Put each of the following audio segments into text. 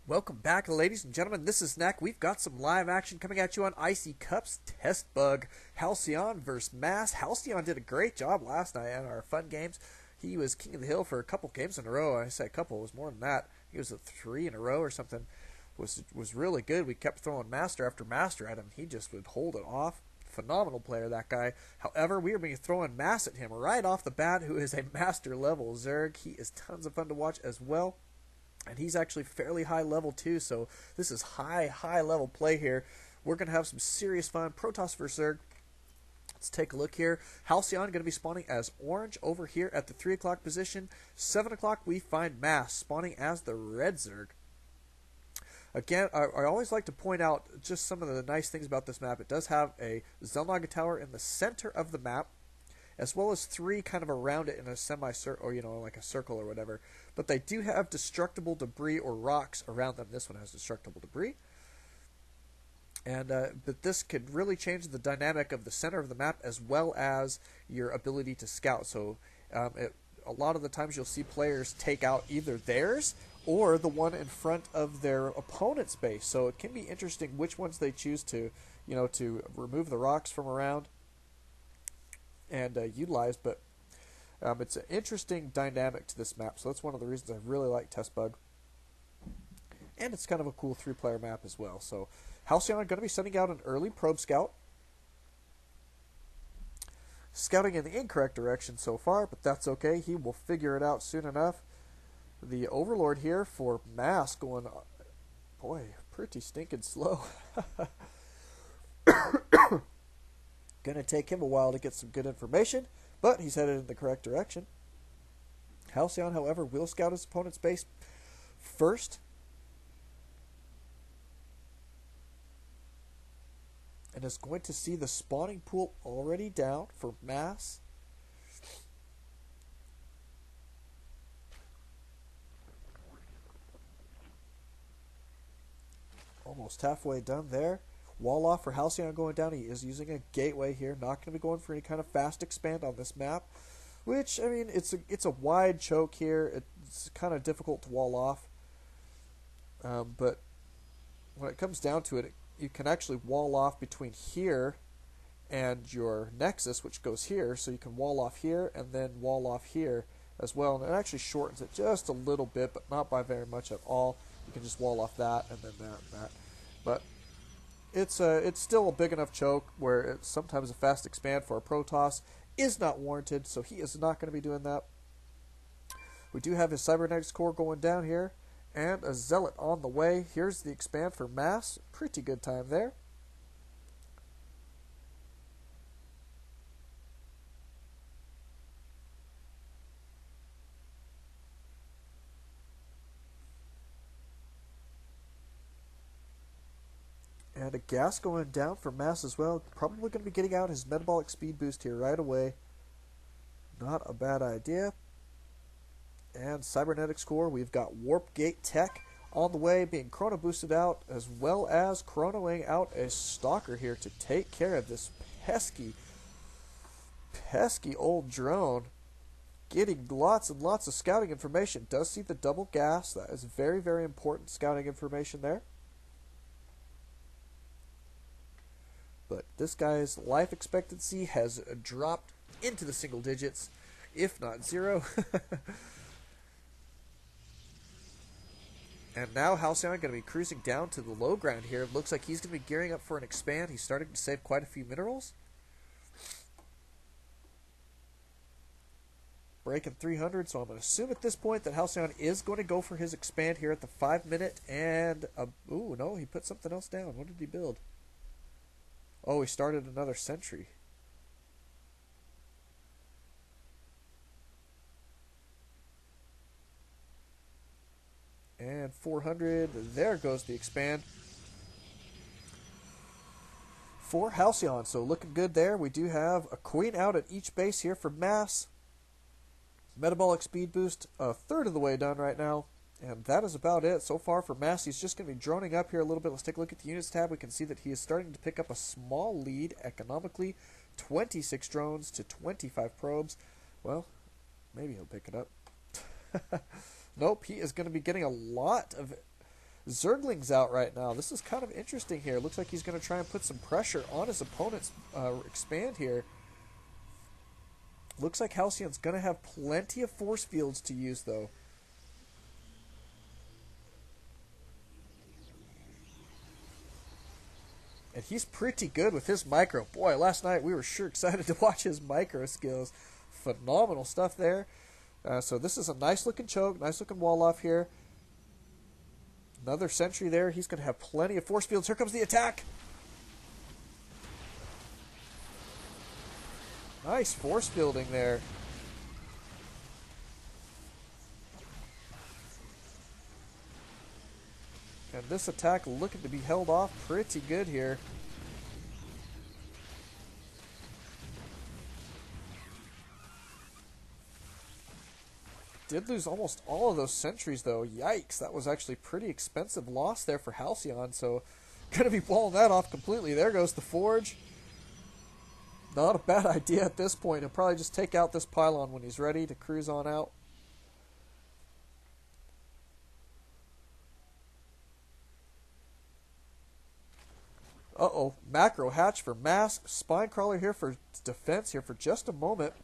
Welcome back, ladies and gentlemen. This is Knack. We've got some live action coming at you on Icy Cups Test Bug. Halcyon versus Mass. Halcyon did a great job last night in our fun games. He was king of the hill for a couple games in a row. I say a couple, it was more than that. He was a 3 in a row or something. Was really good. We kept throwing master after master at him. He just would hold it off. Phenomenal player, that guy. However, we are being throwing mass at him right off the bat, who is a master level Zerg. He is tons of fun to watch as well. And he's actually fairly high level too, so this is high level play here. We're going to have some serious fun. Protoss versus Zerg. Let's take a look here. Halcyon going to be spawning as orange over here at the 3 o'clock position. 7 o'clock we find Mass spawning as the red Zerg. Again, I always like to point out just some of the nice things about this map. It does have a Zelnaga tower in the center of the map, as well as 3 kind of around it in a semi-circle, or like a circle or whatever. But they do have destructible debris or rocks around them. This one has destructible debris. And but this could really change the dynamic of the center of the map as well as your ability to scout. So a lot of the times you'll see players take out either theirs or the one in front of their opponent's base. So it can be interesting which ones they choose to, to remove the rocks from around and utilize, but it's an interesting dynamic to this map, so that's one of the reasons I really like Test Bug. And it's kind of a cool 3-player map as well. So Halcyon are going to be sending out an early probe scout. Scouting in the incorrect direction so far, but that's okay. He will figure it out soon enough. The Overlord here for Mass going, boy, pretty stinking slow. Going to take him a while to get some good information, but he's headed in the correct direction. Halcyon, however, will scout his opponent's base first. And is going to see the spawning pool already down for Mass. Almost halfway done there. Wall off for Halcyon going down. He is using a gateway here. Not going to be going for any kind of fast expand on this map. Which, I mean, it's a wide choke here. It's kind of difficult to wall off. But when it comes down to it, you can actually wall off between here and your nexus, which goes here. So you can wall off here and then wall off here as well. And it actually shortens it just a little bit, but not by very much at all. You can just wall off that and then that and that. But it's still a big enough choke where sometimes a fast expand for a Protoss is not warranted, so he is not going to be doing that. We do have his Cybernetics core going down here, and a Zealot on the way. Here's the expand for Mass. Pretty good time there. And a gas going down for Mass as well. Probably going to be getting out his metabolic speed boost here right away. Not a bad idea. And Cybernetics core, we've got Warp Gate Tech on the way, being chrono boosted out, as well as chronoing out a Stalker here to take care of this pesky old drone. Getting lots and lots of scouting information. Does see the double gas. That is very, very important scouting information there. But this guy's life expectancy has dropped into the single digits, if not 0. And now Halcyon going to be cruising down to the low ground here. It looks like he's going to be gearing up for an expand. He's starting to save quite a few minerals. Breaking 300, so I'm going to assume at this point that Halcyon is going to go for his expand here at the 5-minute. And, ooh, no, he put something else down. What did he build? Oh, he started another sentry. And 400. There goes the expand for Halcyon. So looking good there. We do have a queen out at each base here for Mass. Metabolic speed boost a third of the way done right now. And that is about it so far for Mass. He's just going to be droning up here a little bit. Let's take a look at the units tab. We can see that he is starting to pick up a small lead economically. 26 drones to 25 probes. Well, maybe he'll pick it up. Nope, he is going to be getting a lot of Zergling's out right now. This is kind of interesting here. Looks like he's going to try and put some pressure on his opponent's expand here. Looks like Halcyon's going to have plenty of force fields to use, though. And he's pretty good with his micro. Boy, last night we were sure excited to watch his micro skills. Phenomenal stuff there. So this is a nice-looking choke, nice-looking wall-off here. Another sentry there. He's going to have plenty of force fields. Here comes the attack. Nice force fielding there. And this attack looking to be held off pretty good here. Did lose almost all of those sentries, though. Yikes, that was actually pretty expensive loss there for Halcyon, so going to be blowing that off completely. There goes the Forge. Not a bad idea at this point. He'll probably just take out this pylon when he's ready to cruise on out. Uh-oh, macro hatch for mass. Spine crawler here for defense here for just a moment.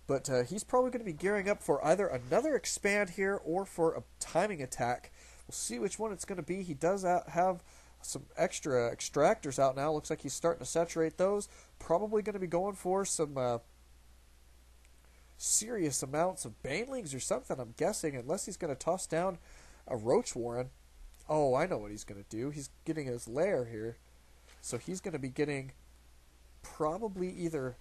But he's probably going to be gearing up for either another expand here or for a timing attack. We'll see which one it's going to be. He does have some extra extractors out now. Looks like he's starting to saturate those. Probably going to be going for some serious amounts of banelings or something, I'm guessing, unless he's going to toss down a Roach Warren. Oh, I know what he's going to do. He's getting his lair here. So he's going to be getting probably either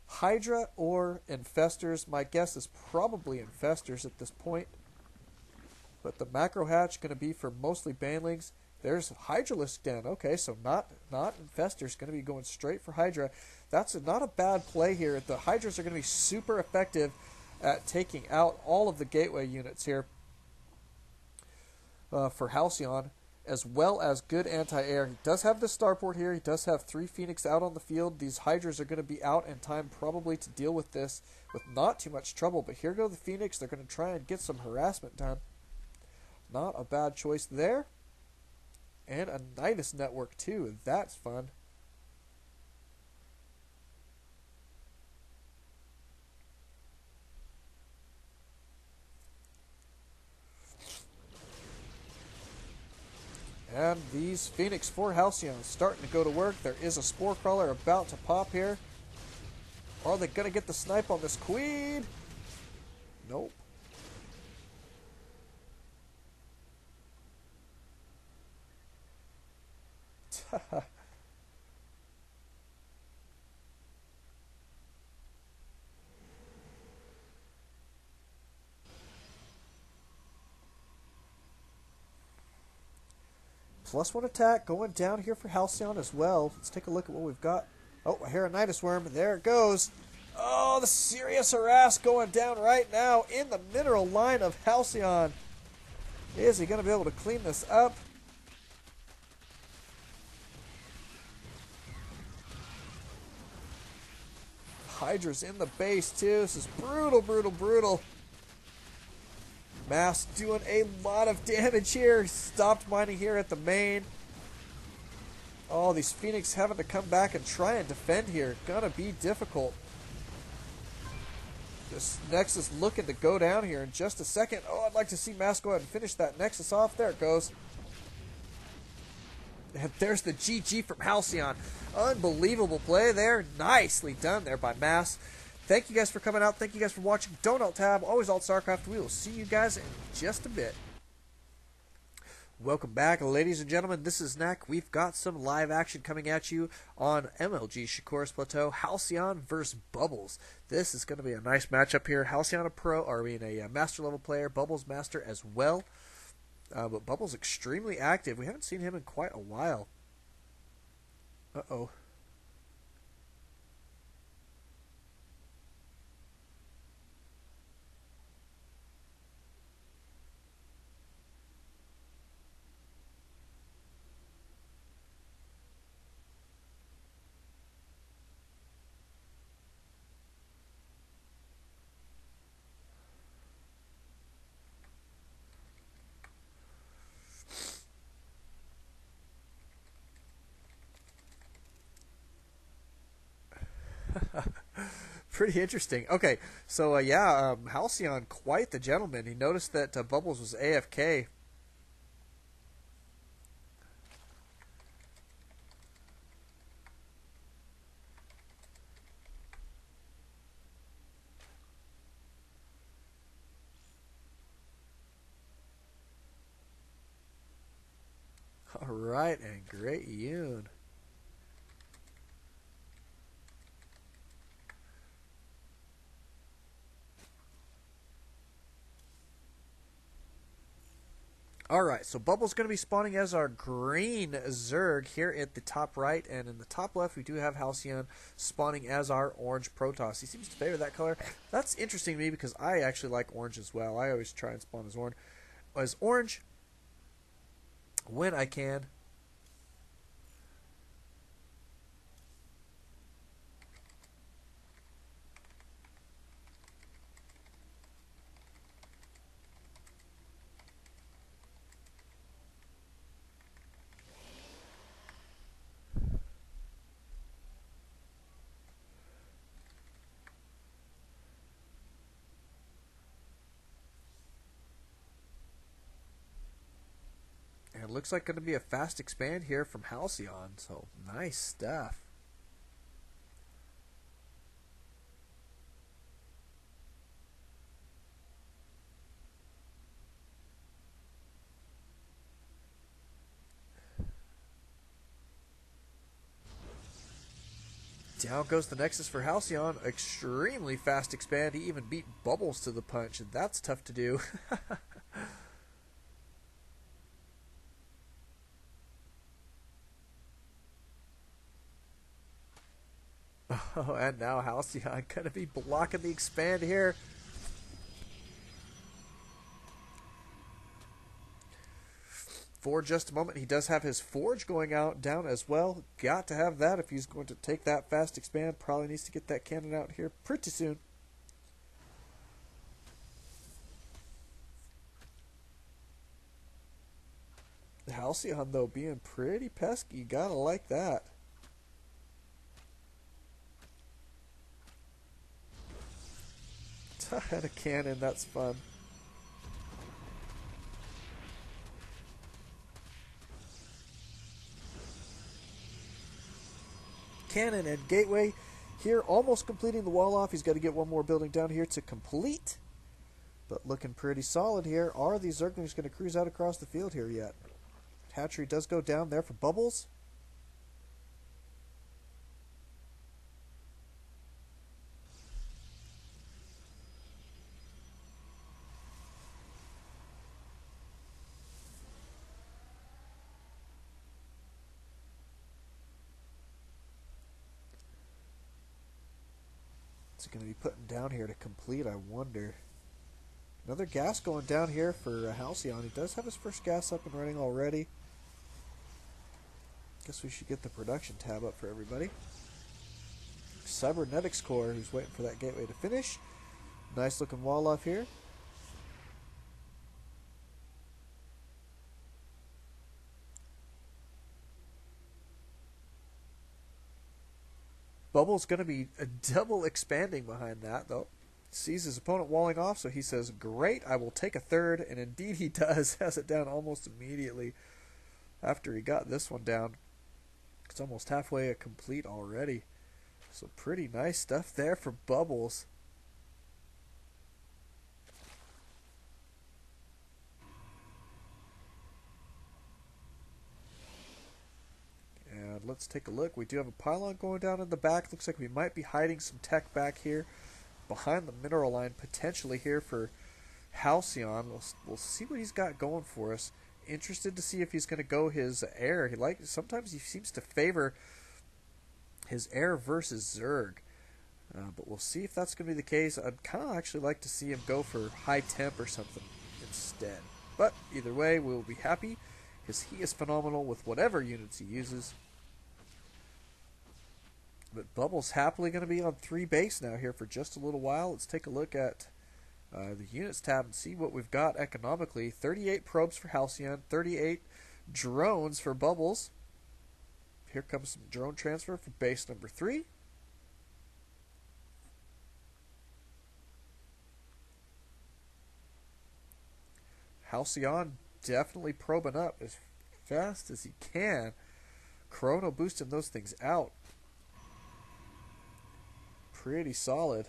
Hydra or Infestors. My guess is probably Infestors at this point. But the macro hatch going to be for mostly banelings. There's Hydralisk Den. Okay, so not Infestors. Going to be going straight for Hydra. That's not a bad play here. The Hydras are going to be super effective at taking out all of the gateway units here for Halcyon, as well as good anti-air. He does have the starport here. He does have 3 Phoenix out on the field. These Hydras are going to be out in time probably to deal with this with not too much trouble. But here go the Phoenix. They're going to try and get some harassment done. Not a bad choice there. And a Nidus network too. That's fun. And these Phoenix 4 Halcyon starting to go to work. There is a Spore Crawler about to pop here. Are they going to get the snipe on this Queen? Nope. +1 attack going down here for Halcyon as well. Let's take a look at what we've got. Oh, a Nidus Worm. There it goes. Oh, the serious harass going down right now in the mineral line of Halcyon. Is he going to be able to clean this up? Hydra's in the base too. This is brutal, brutal, brutal. Mass doing a lot of damage here. Stopped mining here at the main. Oh, these Phoenix having to come back and try and defend here. Gonna be difficult. This Nexus looking to go down here in just a second. Oh, I'd like to see Mass go ahead and finish that Nexus off. There it goes. And there's the GG from Halcyon. Unbelievable play there. Nicely done there by Mass. Thank you guys for coming out. Thank you guys for watching. Don't alt-tab. Always alt-StarCraft. We will see you guys in just a bit. Welcome back, ladies and gentlemen. This is Knack. We've got some live action coming at you on MLG Shakur's Plateau. Halcyon versus Bubbles. This is going to be a nice matchup here. Halcyon a master level player. Bubbles master as well. But Bubbles extremely active. We haven't seen him in quite a while. Uh-oh. Pretty interesting. Okay, so yeah, Halcyon, quite the gentleman. He noticed that Bubbles was AFK. All right, and great Yoon. Alright, so Bubble's going to be spawning as our green Zerg here at the top right, and in the top left we do have Halcyon spawning as our orange Protoss. He seems to favor that color. That's interesting to me because I actually like orange as well. I always try and spawn as orange when I can. And it looks like going to be a fast expand here from Halcyon, so nice stuff. Down goes the Nexus for Halcyon. Extremely fast expand. He even beat Bubbles to the punch, and that's tough to do. Oh, and now Halcyon going to be blocking the expand here. For just a moment, he does have his Forge going out down as well. Got to have that if he's going to take that fast expand. Probably needs to get that cannon out here pretty soon. Halcyon, though, being pretty pesky. Gotta like that. And a cannon, that's fun. Cannon and gateway here, almost completing the wall off. He's got to get one more building down here to complete, but looking pretty solid here. Are these Zerglings going to cruise out across the field here yet? Hatchery does go down there for Bubbles. What's it going to be putting down here to complete, I wonder? Another gas going down here for Halcyon. He does have his first gas up and running already. Guess we should get the production tab up for everybody. Cybernetics Core, who's waiting for that gateway to finish. Nice looking wall off here. Bubble's going to be a double expanding behind that, though. Sees his opponent walling off, so he says, great, I will take a third. And indeed he does. Has it down almost immediately after he got this one down. It's almost halfway complete already. So pretty nice stuff there for Bubbles. And let's take a look. We do have a pylon going down in the back. Looks like we might be hiding some tech back here behind the mineral line potentially here for Halcyon. We'll see what he's got going for us. Interested to see if he's going to go his air. Sometimes he seems to favor his air versus Zerg. But we'll see if that's going to be the case. I'd kind of actually like to see him go for high temp or something instead. But either way, we'll be happy because he is phenomenal with whatever units he uses. But Bubble's happily going to be on 3 base now here for just a little while. Let's take a look at the units tab and see what we've got economically. 38 probes for Halcyon, 38 drones for Bubbles. Here comes some drone transfer for base number 3. Halcyon definitely probing up as fast as he can. Chrono boosting those things out. Pretty solid.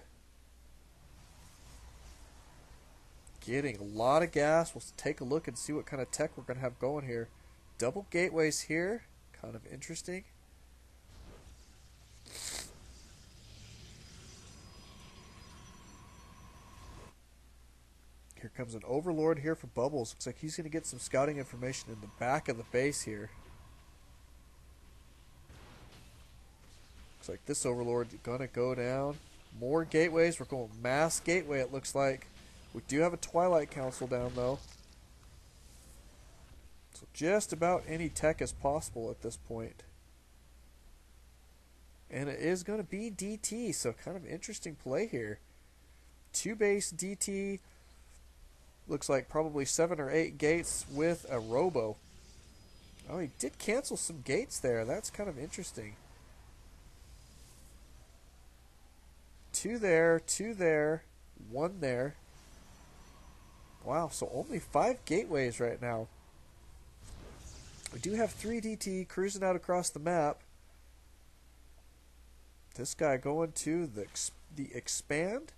Getting a lot of gas. We'll take a look and see what kind of tech we're going to have going here. Double gateways here. Kind of interesting. Here comes an Overlord here for Bubbles. Looks like he's going to get some scouting information in the back of the base here. Looks like this Overlord is going to go down. More gateways. We're going mass gateway, it looks like. We do have a Twilight Council down, though. So just about any tech is possible at this point. And it is going to be DT, so kind of interesting play here. 2-base DT. Looks like probably 7 or 8 gates with a Robo. Oh, he did cancel some gates there. That's kind of interesting. 2 there, 2 there, 1 there. Wow, so only 5 gateways right now. We do have 3 DT cruising out across the map. This guy going to the expand.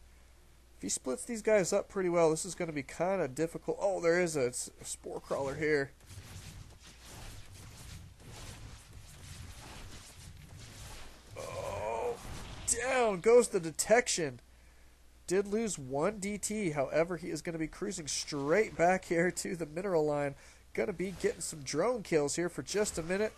If he splits these guys up pretty well, this is going to be kind of difficult. Oh, there is a spore crawler here. Oh, down goes the detection. Did lose 1 DT, however, he is going to be cruising straight back here to the mineral line. Going to be getting some drone kills here for just a minute.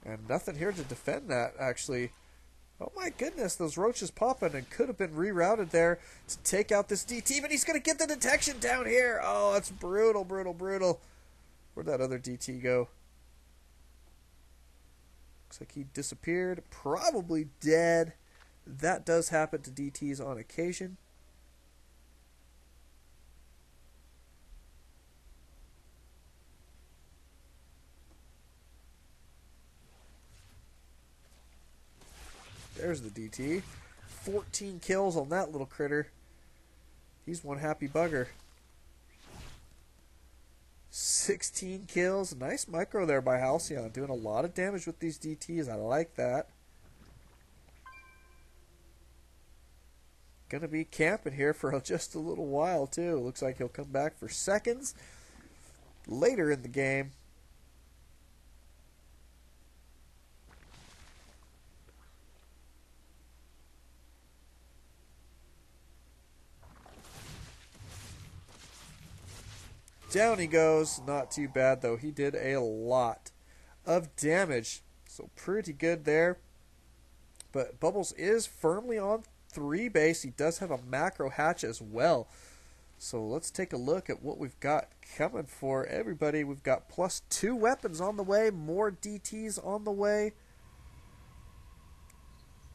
And nothing here to defend that, actually. Oh my goodness, those roaches popping and could have been rerouted there to take out this DT, but he's going to get the detection down here. Oh, that's brutal, brutal, brutal. Where'd that other DT go? Looks like he disappeared. Probably dead. That does happen to DTs on occasion. There's the DT. 14 kills on that little critter. He's one happy bugger. 16 kills. Nice micro there by Halcyon. Doing a lot of damage with these DTs. I like that. Gonna be camping here for just a little while too. Looks like he'll come back for seconds later in the game. Down he goes. Not too bad, though. He did a lot of damage. So pretty good there. But Bubbles is firmly on 3 base. He does have a macro hatch as well. So let's take a look at what we've got coming for everybody. We've got +2 weapons on the way. More DTs on the way.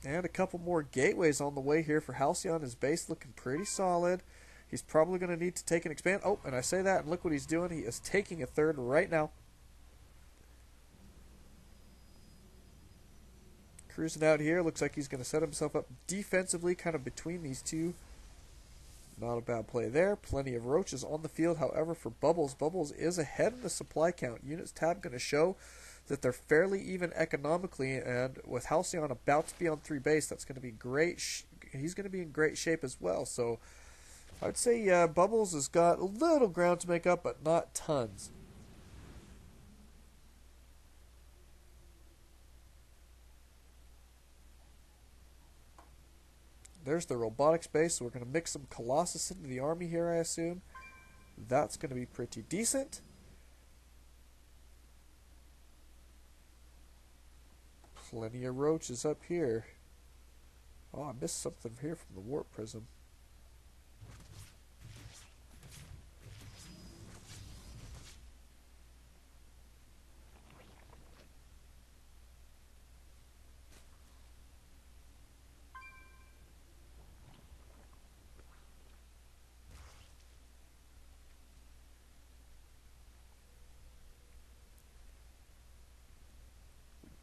And a couple more gateways on the way here for Halcyon. His base looking pretty solid. He's probably going to need to take an expand. Oh, and I say that, and look what he's doing. He is taking a 3rd right now. Cruising out here. Looks like he's going to set himself up defensively, kind of between these two. Not a bad play there. Plenty of roaches on the field. However, for Bubbles, Bubbles is ahead in the supply count. Units tab going to show that they're fairly even economically, and with Halcyon about to be on 3 base, that's going to be great. He's going to be in great shape as well. So I'd say Bubbles has got a little ground to make up, but not tons. There's the robotics base, so we're going to mix some Colossus into the army here, I assume. That's going to be pretty decent. Plenty of roaches up here. Oh, I missed something here from the warp prism.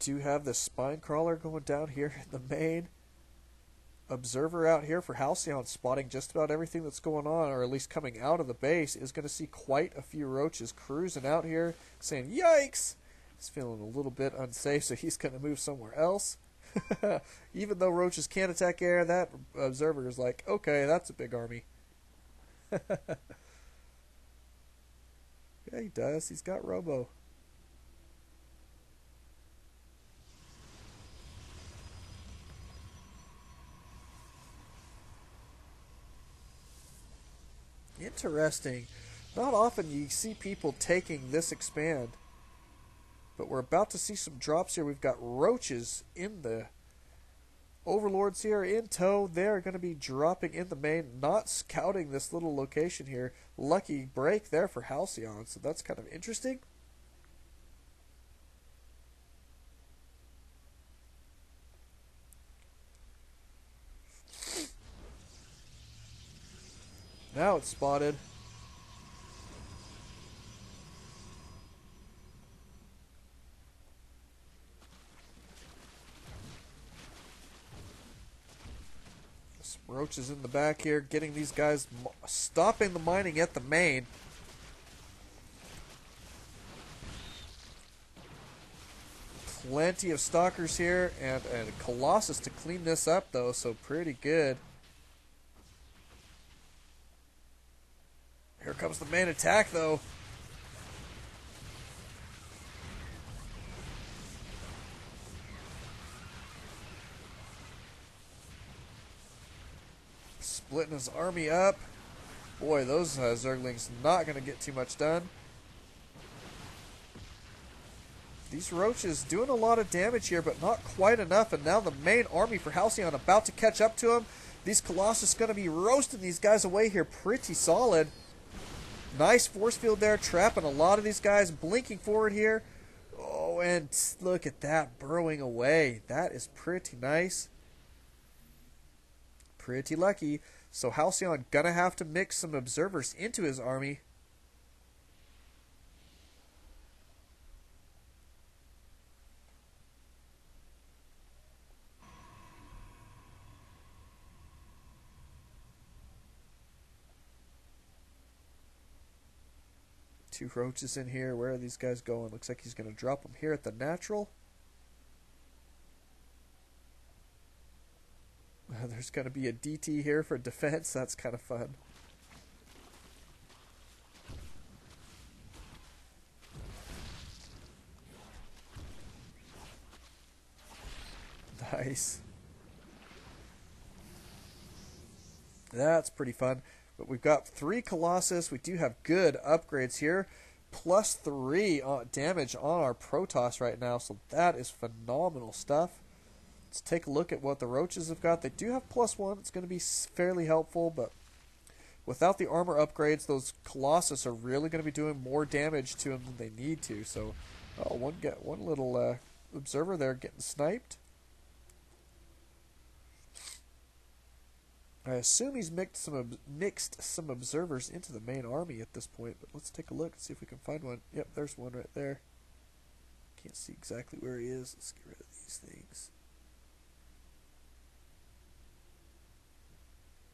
do have this spine crawler going down here in the main. Observer out here for Halcyon, spotting just about everything that's going on, or at least coming out of the base, is going to see quite a few roaches cruising out here, saying, "Yikes!" He's feeling a little bit unsafe, so he's going to move somewhere else. Even though roaches can't attack air, that observer is like, okay, that's a big army. Yeah, he does. He's got Robo. Interesting. Not often you see people taking this expand. But we're about to see some drops here. We've got roaches in the overlords here in tow. They're going to be dropping in the main, not scouting this little location here. Lucky break there for Halcyon, so that's kind of interesting. Now it's spotted. Roaches in the back here, getting these guys, stopping the mining at the main. Plenty of stalkers here, and a Colossus to clean this up, though, so pretty good. Here comes the main attack, though. Splitting his army up. Boy, those Zerglings not going to get too much done. These roaches doing a lot of damage here, but not quite enough. And now the main army for Halcyon about to catch up to him. These Colossus going to be roasting these guys away here pretty solid. Nice force field there, trapping a lot of these guys, blinking forward here. Oh, and look at that, burrowing away. That is pretty nice. Pretty lucky. So Halcyon gonna have to mix some observers into his army. Two roaches in here. Where are these guys going? Looks like he's gonna drop them here at the natural. There's going to be a DT here for defense. That's kind of fun. Nice. That's pretty fun. But we've got 3 Colossus. We do have good upgrades here. +3 damage on our Protoss right now. So that is phenomenal stuff. Let's take a look at what the roaches have got. They do have +1. It's going to be fairly helpful, but without the armor upgrades, those Colossus are really going to be doing more damage to them than they need to. So, one little observer there getting sniped. I assume he's mixed some observers into the main army at this point, but let's take a look and see if we can find one. Yep, there's one right there. Can't see exactly where he is. Let's get rid of these things.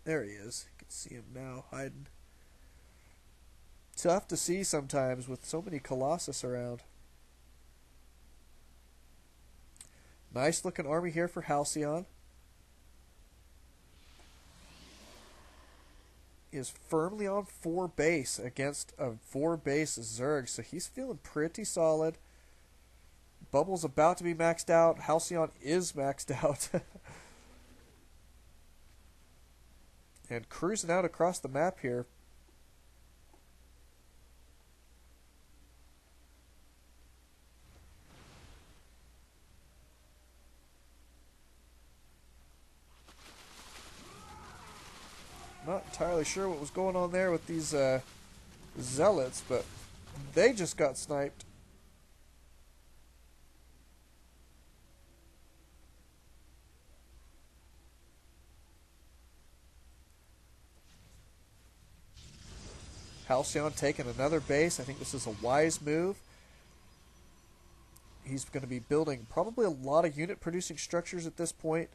There he is. You can see him now hiding. Tough to see sometimes with so many Colossus around. Nice looking army here for Halcyon. He is firmly on 4 base against a 4 base Zerg, so he's feeling pretty solid. Bubble's about to be maxed out. Halcyon is maxed out. And cruising out across the map here. Not entirely sure what was going on there with these zealots, but they just got sniped. Halcyon taking another base. I think this is a wise move. he's going to be building probably a lot of unit producing structures at this point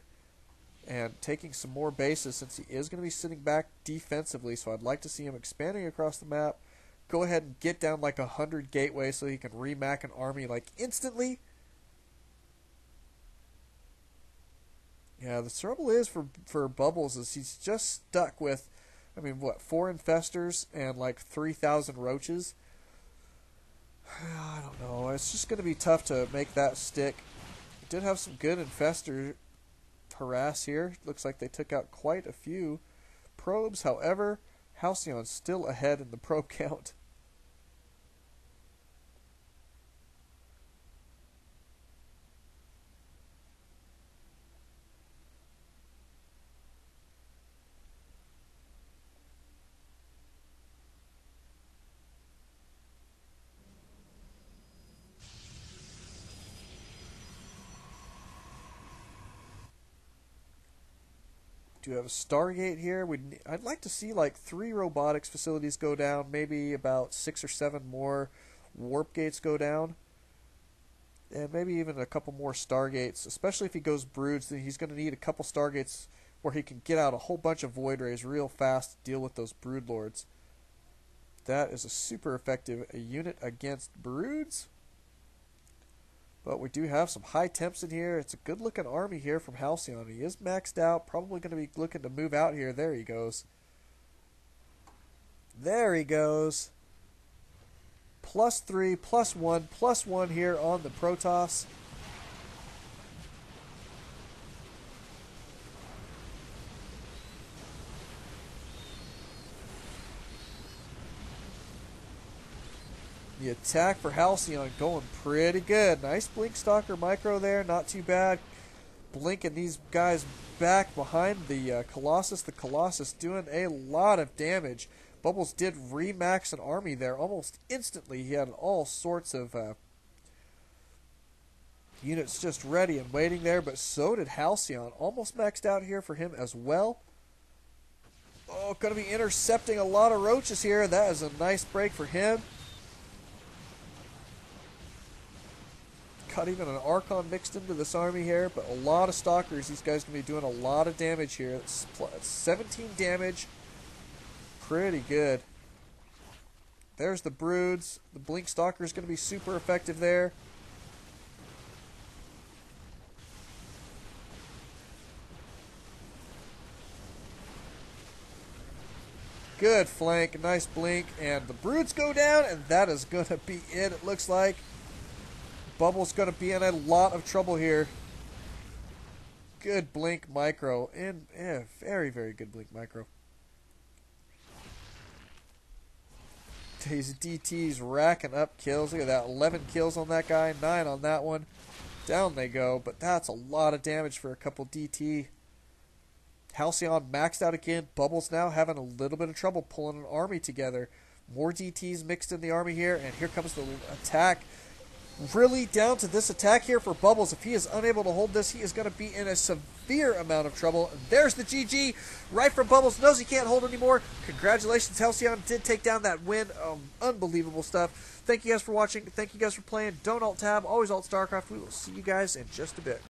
and taking some more bases since he is going to be sitting back defensively. So I'd like to see him expanding across the map. Go ahead and get down like 100 gateways so he can remac an army like instantly. Yeah, the trouble is for Bubbles is he's just stuck with, I mean, what, 4 infestors and like 3,000 roaches? I don't know. It's just going to be tough to make that stick. Did have some good infestor harass here. Looks like they took out quite a few probes. However, Halcyon's still ahead in the probe count. Do have a Stargate here. I'd like to see like 3 robotics facilities go down, maybe about 6 or 7 more warp gates go down, and maybe even a couple more Stargates. Especially if he goes broods, then he's going to need a couple Stargates where he can get out a whole bunch of void rays real fast to deal with those brood lords. That is a super effective unit against broods. But we do have some high temps in here. It's a good-looking army here from Halcyon. He is maxed out. Probably going to be looking to move out here. There he goes. There he goes. +3, +1, +1 here on the Protoss. The attack for Halcyon going pretty good. Nice Blink Stalker micro there, not too bad. Blinking these guys back behind the Colossus. The Colossus doing a lot of damage. Bubbles did remax an army there almost instantly. He had all sorts of units just ready and waiting there, but so did Halcyon. Almost maxed out here for him as well. Oh, going to be intercepting a lot of roaches here. That is a nice break for him. Got even an Archon mixed into this army here, but a lot of Stalkers. These guys going to be doing a lot of damage here. It's 17 damage. Pretty good. There's the broods. The Blink Stalker is going to be super effective there. Good flank, nice blink, and the broods go down, and that is going to be it looks like. Bubble's going to be in a lot of trouble here. Good blink micro. And very, very good blink micro. These DTs racking up kills. Look at that. 11 kills on that guy. 9 on that one. Down they go. But that's a lot of damage for a couple DT. Halcyon maxed out again. Bubbles now having a little bit of trouble pulling an army together. More DTs mixed in the army here. And here comes the attack. Really down to this attack here for Bubbles. If he is unable to hold this, he is going to be in a severe amount of trouble. And there's the GG right from Bubbles. Knows he can't hold anymore. Congratulations, Halcyon did take down that win. Unbelievable stuff. Thank you guys for watching. Thank you guys for playing. Don't alt-tab. Always alt StarCraft. We will see you guys in just a bit.